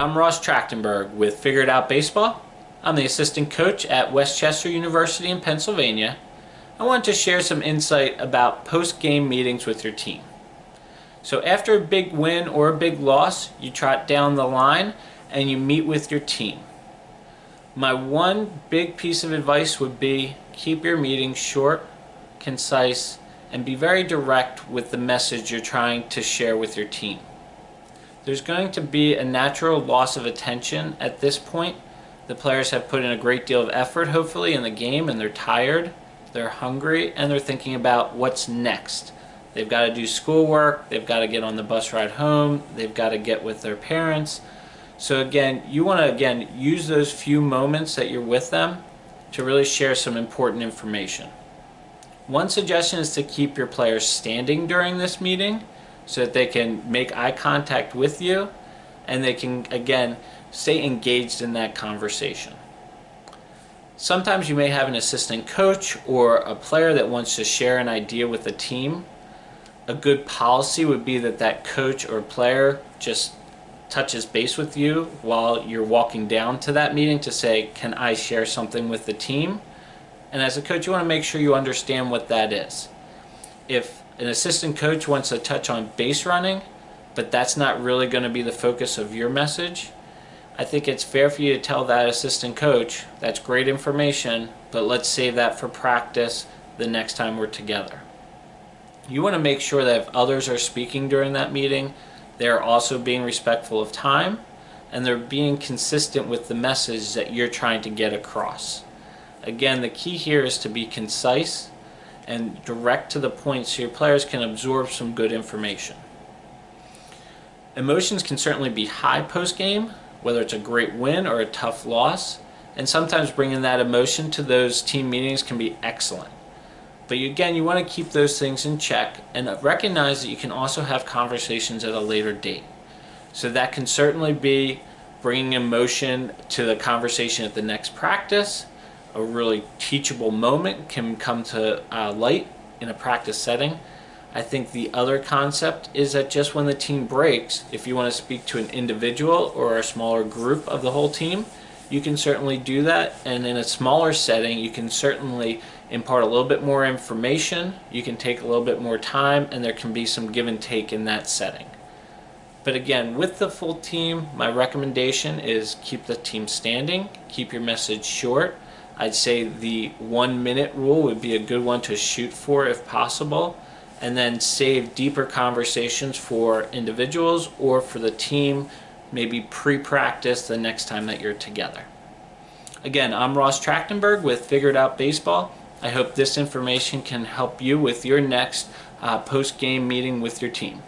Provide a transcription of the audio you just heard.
I'm Ross Trachtenberg with Figure It Out Baseball. I'm the assistant coach at Westchester University in Pennsylvania. I want to share some insight about post-game meetings with your team. So after a big win or a big loss, you trot down the line and you meet with your team. My one big piece of advice would be keep your meetings short, concise, and be very direct with the message you're trying to share with your team. There's going to be a natural loss of attention at this point. The players have put in a great deal of effort, hopefully, in the game, and they're tired, they're hungry, and they're thinking about what's next. They've got to do schoolwork, they've got to get on the bus ride home, they've got to get with their parents. So again, you want to use those few moments that you're with them to really share some important information. One suggestion is to keep your players standing during this meeting so that they can make eye contact with you and they can, again, stay engaged in that conversation. Sometimes you may have an assistant coach or a player that wants to share an idea with the team. A good policy would be that that coach or player just touches base with you while you're walking down to that meeting to say, can I share something with the team? And as a coach, you want to make sure you understand what that is. If an assistant coach wants to touch on base running, but that's not really going to be the focus of your message, I think it's fair for you to tell that assistant coach, that's great information, but let's save that for practice the next time we're together. You want to make sure that if others are speaking during that meeting, they're also being respectful of time and they're being consistent with the message that you're trying to get across. Again, the key here is to be concise and direct to the point so your players can absorb some good information. Emotions can certainly be high post-game, whether it's a great win or a tough loss, and sometimes bringing that emotion to those team meetings can be excellent. But again, you want to keep those things in check and recognize that you can also have conversations at a later date. So that can certainly be bringing emotion to the conversation at the next practice. A really teachable moment can come to light in a practice setting. I think the other concept is that just when the team breaks, if you want to speak to an individual or a smaller group of the whole team, you can certainly do that. And in a smaller setting, you can certainly impart a little bit more information, you can take a little bit more time, and there can be some give and take in that setting. But again, with the full team, my recommendation is keep the team standing, keep your message short. I'd say the 1 minute rule would be a good one to shoot for if possible, and then save deeper conversations for individuals or for the team, maybe pre-practice the next time that you're together. Again, I'm Ross Trachtenberg with Figure It Out Baseball. I hope this information can help you with your next post-game meeting with your team.